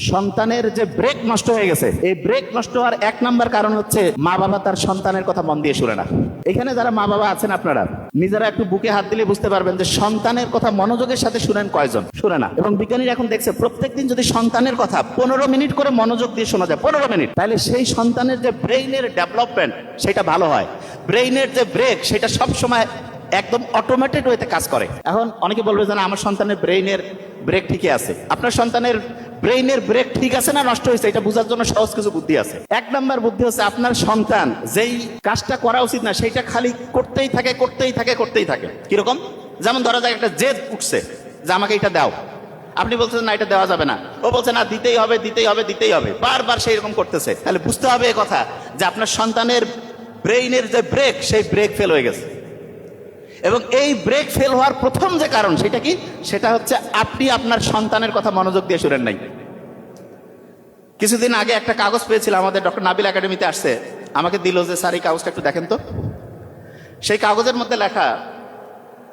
সন্তানের যে ব্রেক নষ্ট হয়ে গেছে, এই ব্রেক নষ্ট হওয়ার এক নাম্বার কারণ হচ্ছে মা বাবা তার সন্তানের কথা মন দিয়ে শুনে না। এখানে যারা মা বাবা আছেন আপনারা নিজেরা একটু বুকে হাত দিলে বুঝতে পারবেন যে সন্তানের কথা মনোযোগের সাথে শুনেন কয়জন, শুনে না। এবং বিজ্ঞানীরা এখন দেখছে প্রত্যেকদিন যদি সন্তানের কথা 15 মিনিট করে মনোযোগ দিয়ে শোনা যায়, 15 মিনিট, তাহলে সেই সন্তানের যে ব্রেইনের ডেভেলপমেন্ট সেটা ভালো হয়। ব্রেইনের যে ব্রেক সেটা সবসময় একদম অটোমেটেড ওয়েতে কাজ করে। এখন অনেকে বলবে যে না, আমার সন্তানের ব্রেইনের ব্রেক ঠিকই আছে। আপনার সন্তানের ব্রেইনের ব্রেক ঠিক আছে না নষ্ট হয়েছে, এটা বোঝার জন্য সহজ কিছু বুদ্ধি আছে। এক নাম্বার বুদ্ধি হচ্ছে আপনার সন্তান যেই কাজটা করা উচিত না সেইটা খালি করতেই থাকে করতেই থাকে করতেই থাকে। কিরকম? যেমন ধরা যায় একটা জেদ উঠছে যে আমাকে এটা দাও, আপনি বলছেন না এটা দেওয়া যাবে না, ও বলছে না দিতেই হবে দিতেই হবে দিতেই হবে, বারবার সেই রকম করতেছে। তাহলে বুঝতে হবে এই কথা যে আপনার সন্তানের ব্রেইনের যে ব্রেক সেই ব্রেক ফেল হয়ে গেছে। এবং এই ব্রেক ফেল হওয়ার প্রথম যে কারণ সেটা কি? সেটা হচ্ছে আপনি আপনার সন্তানের কথা মনোযোগ দিয়ে শুনেন নাই। কিছুদিন আগে একটা কাগজ পেয়েছিলাম, আমাদের ডক্টর নাবিল একাডেমিতে আসছে, আমাকে দিল যে স্যার এই কাগজটা একটু দেখেন তো। সেই কাগজের মধ্যে লেখা,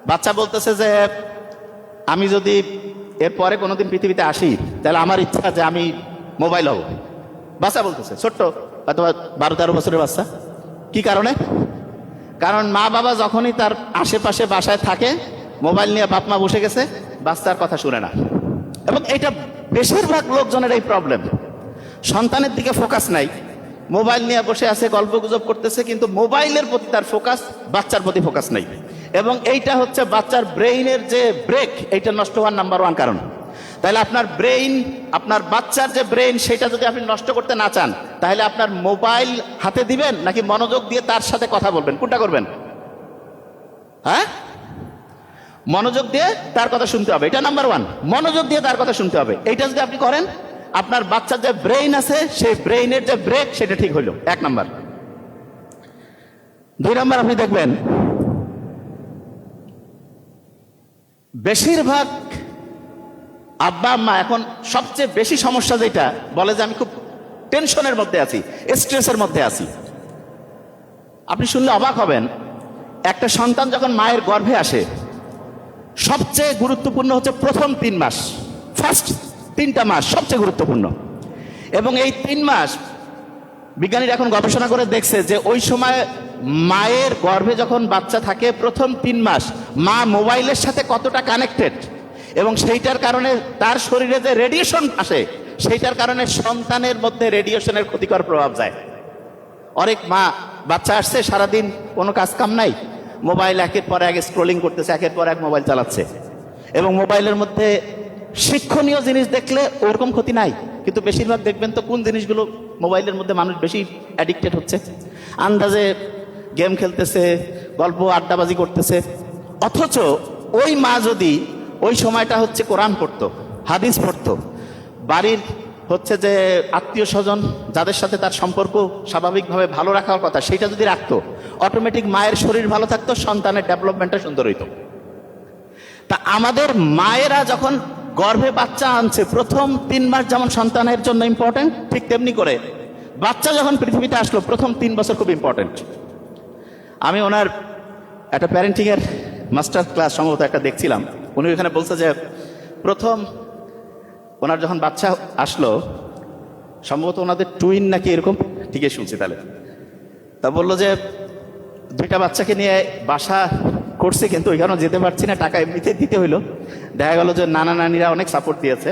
বাচ্চা বলতেছে যে আমি যদি এরপরে কোনোদিন পৃথিবীতে আসি তাহলে আমার ইচ্ছা যে আমি মোবাইল হব। বাচ্চা বলতেছে, ছোট্ট অথবা 12-13 বছরের বাচ্চা। কি কারণে? কারণ মা বাবা যখনই তার আশেপাশে বাসায় থাকে, মোবাইল নিয়ে বাপ মা বসে গেছে, বাচ্চার কথা শুনে না। এবং এটা বেশিরভাগ লোকজনের এই প্রবলেম, সন্তানের দিকে ফোকাস নাই, মোবাইল নিয়ে বসে আছে, গল্প গুজব করতেছে, কিন্তু মোবাইলের প্রতি তার ফোকাস, বাচ্চার প্রতি ফোকাস নাই। এবং এইটা হচ্ছে বাচ্চার ব্রেইনের যে ব্রেক, এইটা নষ্ট হওয়ার নাম্বার 1 কারণ। তাহলে আপনার ব্রেইন, আপনার বাচ্চার যে ব্রেইন সেটা যদি আপনি নষ্ট করতে না চান, তাহলে আপনার মোবাইল হাতে দিবেন নাকি মনোযোগ দিয়ে তার সাথে কথা বলবেন? কোনটা করবেন? হ্যাঁ, মনোযোগ দিয়ে তার কথা শুনতে হবে, এটা নাম্বার 1। মনোযোগ দিয়ে তার কথা শুনতে হবে। এইটা যদি আপনি করেন, আপনার বাচ্চার যে ব্রেইন আছে সেই ব্রেইনের যে ব্রেক সেটা ঠিক হইল, 1 নাম্বার। 2 নাম্বার, আপনি দেখবেন বেশিরভাগ আব্বা আম্মা এখন সবচেয়ে বেশি সমস্যা যেটা বলে যে আমি খুব টেনশনের মধ্যে আছি, স্ট্রেসের মধ্যে আছি। আপনি শুনলে অবাক হবেন, একটা সন্তান যখন মায়ের গর্ভে আসে, সবচেয়ে গুরুত্বপূর্ণ হচ্ছে প্রথম 3 মাস, ফার্স্ট 3টা মাস সবচেয়ে গুরুত্বপূর্ণ। এবং এই 3 মাস বিজ্ঞানীরা এখন গবেষণা করে দেখছে যে ওই সময় মায়ের গর্ভে যখন বাচ্চা থাকে, প্রথম 3 মাস মা মোবাইলের সাথে কতটা কানেক্টেড, এবং সেইটার কারণে তার শরীরে যে রেডিয়েশন আসে, সেইটার কারণে সন্তানের মধ্যে রেডিয়েশনের ক্ষতিকর প্রভাব যায়। অনেক মা, বাচ্চা আসছে, সারাদিন কোনো কাজ কাম নাই, মোবাইল একের পর এক স্ক্রোলিং করতেছে, একের পর এক মোবাইল চালাচ্ছে। এবং মোবাইলের মধ্যে শিক্ষণীয় জিনিস দেখলে ওরকম ক্ষতি নাই, কিন্তু বেশিরভাগ দেখবেন তো কোন জিনিসগুলো মোবাইলের মধ্যে মানুষ বেশি অ্যাডিক্টেড হচ্ছে, আন্দাজে গেম খেলতেছে, গল্প আড্ডাবাজি করতেছে। অথচ ওই মা যদি ওই সময়টা হচ্ছে কোরআন পড়তো, হাদিস পড়তো, বাড়ির হচ্ছে যে আত্মীয় স্বজন যাদের সাথে তার সম্পর্ক স্বাভাবিকভাবে ভালো রাখার কথা সেইটা যদি রাখতো, অটোমেটিক মায়ের শরীর ভালো থাকতো, সন্তানের ডেভেলপমেন্টটা সুন্দর হইতো। তা আমাদের মায়েরা যখন গর্ভে বাচ্চা আনছে, প্রথম 3 মাস যেমন সন্তানের জন্য ইম্পর্টেন্ট, ঠিক তেমনি করে বাচ্চা যখন পৃথিবীতে আসলো প্রথম 3 বছর খুব ইম্পর্টেন্ট। আমি ওনার একটা প্যারেন্টিংয়ের মাস্টার ক্লাস সম্ভবত একটা দেখছিলাম, উনি ওখানে বলছে যে প্রথম ওনার যখন বাচ্চা আসলো, সম্ভবত ওনাদের টুইন নাকি এরকম, ঠিকই শুনছি তাহলে, তা বললো যে 2টা বাচ্চাকে নিয়ে বাসা করছে, কিন্তু ওইখানেও যেতে পারছি না, টাকা এমনিতে দিতে হইলো। দেখা গেল যে নানা নানিরা অনেক সাপোর্ট দিয়েছে,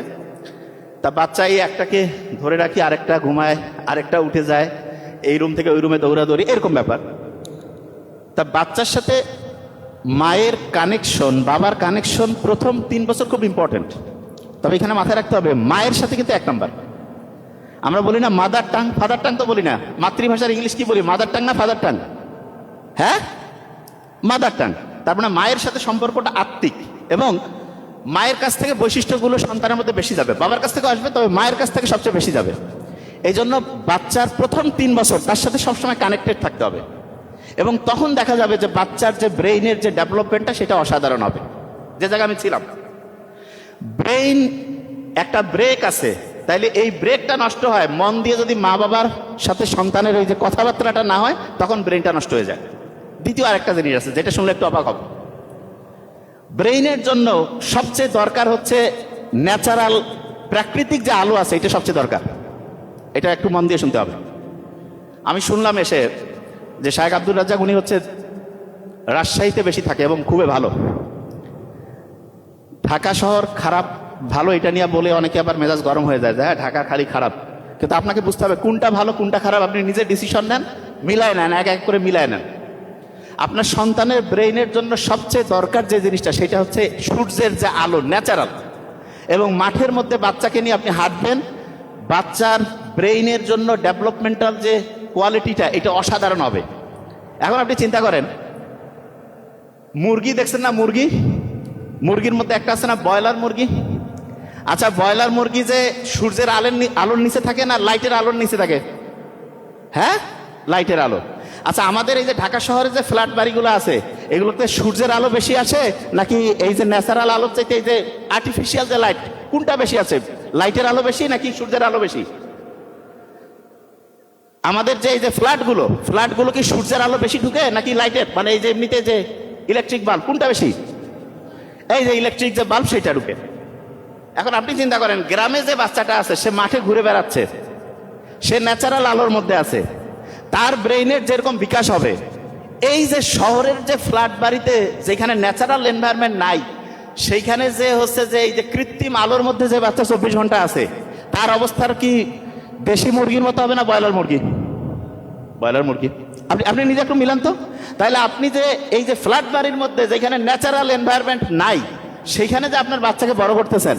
তা বাচ্চাই একটাকে ধরে রাখি, আরেকটা ঘুমায়, আরেকটা উঠে যায়, এই রুম থেকে ওই রুমে দৌড়াদৌড়ি, এরকম ব্যাপার। তা বাচ্চার সাথে মায়ের কানেকশন, বাবার কানেকশন প্রথম 3 বছর খুব ইম্পর্টেন্ট। তবে এখানে মাথায় রাখতে হবে, মায়ের সাথে কিন্তু 1 নাম্বার। আমরা বলি না মাদার টাং, ফাদার টাং তো বলি না, মাতৃভাষার ইংলিশ কি বলি, মাদার টাং না ফাদার টাং? হ্যাঁ, মাদার টাং। তার মানে মায়ের সাথে সম্পর্কটা আত্মিক, এবং মায়ের কাছ থেকে বৈশিষ্ট্যগুলো সন্তানের মধ্যে বেশি যাবে, বাবার কাছ থেকে আসবে, তবে মায়ের কাছ থেকে সবচেয়ে বেশি যাবে। এই জন্য বাচ্চার প্রথম 3 বছর তার সাথে সবসময় কানেক্টেড থাকতে হবে, এবং তখন দেখা যাবে যে বাচ্চার যে ব্রেইনের যে ডেভেলপমেন্টটা সেটা অসাধারণ হবে। যে জায়গায় আমি ছিলাম, ব্রেইন একটা ব্রেক আছে, তাইলে এই ব্রেকটা নষ্ট হয় মন দিয়ে যদি মা বাবার সাথে সন্তানের ওই যে কথাবার্তাটা না হয়, তখন ব্রেইনটা নষ্ট হয়ে যায়। দ্বিতীয় আরেকটা জিনিস আছে যেটা শুনলে একটু অবাক হবে, ব্রেইনের জন্য সবচেয়ে দরকার হচ্ছে ন্যাচারাল প্রাকৃতিক যে আলো আছে এটা সবচেয়ে দরকার। এটা একটু মন দিয়ে শুনতে হবে। আমি শুনলাম এসে যে শায়েখ আব্দুর রাজ্জাক উনি হচ্ছে রাজশাহীতে বেশি থাকে এবং খুবই ভালো। ঢাকা শহর খারাপ ভালো এটা নিয়ে বলে অনেকে আবার মেজাজ গরম হয়ে যায় যে হ্যাঁ ঢাকা খালি খারাপ, কিন্তু আপনাকে বুঝতে হবে কোনটা ভালো কোনটা খারাপ আপনি নিজে ডিসিশন নেন, মিলায় নেন, এক এক করে মিলায় নেন। আপনার সন্তানের ব্রেইনের জন্য সবচেয়ে দরকার যে জিনিসটা সেটা হচ্ছে সূর্যের যে আলো, ন্যাচারাল। এবং মাঠের মধ্যে বাচ্চাকে নিয়ে আপনি হাঁটবেন, বাচ্চার ব্রেইনের জন্য ডেভেলপমেন্টাল যে কোয়ালিটিটা এটা অসাধারণ হবে। এখন আপনি চিন্তা করেন, মুরগি দেখছেন না, মুরগির মধ্যে একটা আছে না ব্রয়লার মুরগি। আচ্ছা, ব্রয়লার মুরগি যে সূর্যের আলোর নিচে থাকে না লাইটের আলোর নিচে থাকে? হ্যাঁ, লাইটের আলো। আচ্ছা, আমাদের এই যে ঢাকা শহরে যে ফ্ল্যাট বাড়িগুলো আছে এগুলোতে সূর্যের আলো বেশি আসে নাকি এই যে ন্যাচারাল আলোর চাইতে এই যে আর্টিফিশিয়াল যে লাইট কোনটা বেশি আছে? লাইটের আলো বেশি নাকি সূর্যের আলো বেশি? আমাদের যে এই যে ফ্ল্যাটগুলো কি সূর্যের আলো বেশি ঢুকে নাকি লাইটের, মানে এই যে এমনিতে যে ইলেকট্রিক বাল্ব কোনটা বেশি? এই যে ইলেকট্রিক যে বাল্ব সেটা ঢুকে। এখন আপনি চিন্তা করেন, গ্রামে যে বাচ্চাটা আছে সে মাঠে ঘুরে বেড়াচ্ছে, সে ন্যাচারাল আলোর মধ্যে আছে, তার ব্রেইনের যেরকম বিকাশ হবে, এই যে শহরের যে ফ্ল্যাট বাড়িতে যেখানে ন্যাচারাল এনভায়রনমেন্ট নাই সেইখানে যে হচ্ছে যে এই যে কৃত্রিম আলোর মধ্যে যে বাচ্চা 24 ঘন্টা আছে তার অবস্থার কি দেশি মুরগির মতো হবে না ব্রয়লার মুরগি? ব্রয়লার মুরগি। আপনি নিজে একটু মিলান তো। তাহলে আপনি যে এই যে ফ্ল্যাট বাড়ির মধ্যে যেখানে ন্যাচারাল এনভায়রনমেন্ট নাই সেইখানে যে আপনার বাচ্চাকে বড় করতেছেন,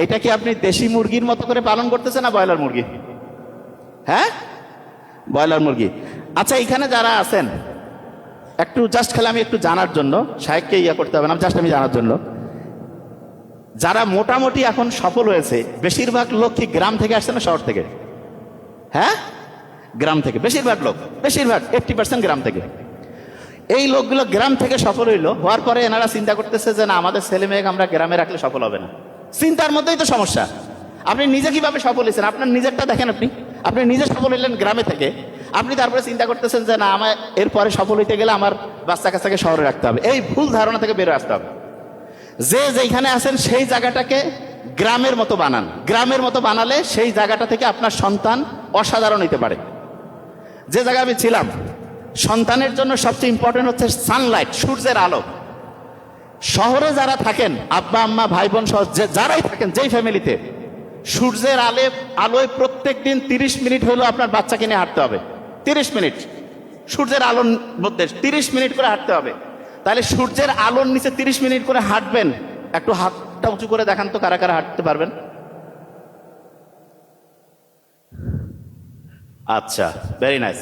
এটা কি আপনি দেশি মুরগির মতো করে পালন করতেছেন না ব্রয়লার মুরগি? হ্যাঁ, ব্রয়লার মুরগি। আচ্ছা, এখানে যারা আছেন একটু জাস্ট খেলে আমি একটু জানার জন্য, সাহেবকে ইয়া করতে হবে না, জাস্ট আমি জানার জন্য, যারা মোটামুটি এখন সফল হয়েছে বেশিরভাগ লোক কি গ্রাম থেকে আসছে না শহর থেকে? হ্যাঁ, গ্রাম থেকে বেশিরভাগ লোক, বেশিরভাগ 80% গ্রাম থেকে। এই লোকগুলো গ্রাম থেকে সফল হওয়ার পরে এনারা চিন্তা করতেছে যে না, আমাদের ছেলে মেয়েকে আমরা গ্রামে রাখলে সফল হবে না। চিন্তার মধ্যেই তো সমস্যা। আপনি নিজে কিভাবে সফল হয়েছেন আপনার নিজেরটা দেখেন। আপনি নিজে সফল হইলেন গ্রামে থেকে, আপনি তারপরে চিন্তা করতেছেন যে না, আমার এরপরে সফল হইতে গেলে আমার বাচ্চা কাচ্চাকে শহরে রাখতে হবে। এই ভুল ধারণা থেকে বেরোয় আসতে হবে। যে যেখানে আছেন সেই জায়গাটাকে গ্রামের মতো বানান। গ্রামের মতো বানালে সেই জায়গাটা থেকে আপনার সন্তান অসাধারণ হইতে পারে। যে জায়গায় আমি ছিলাম, সন্তানের জন্য সবচেয়ে ইম্পর্টেন্ট হচ্ছে সানলাইট, সূর্যের আলো। শহরে যারা থাকেন, আব্বা আম্মা ভাই বোন সহ যারাই থাকেন, যেই ফ্যামিলিতে, সূর্যের আলোয় প্রত্যেক দিন 30 মিনিট হলেও আপনার বাচ্চাকে নিয়ে হাঁটতে হবে। 30 মিনিট সূর্যের আলোর মধ্যে 30 মিনিট করে হাঁটতে হবে। তাহলে সূর্যের আলোর নিচে 30 মিনিট করে হাঁটবেন। একটু হাতটা উঁচু করে দেখান তো কারা কারা হাঁটতে পারবেন। আচ্ছা, ভেরি নাইস।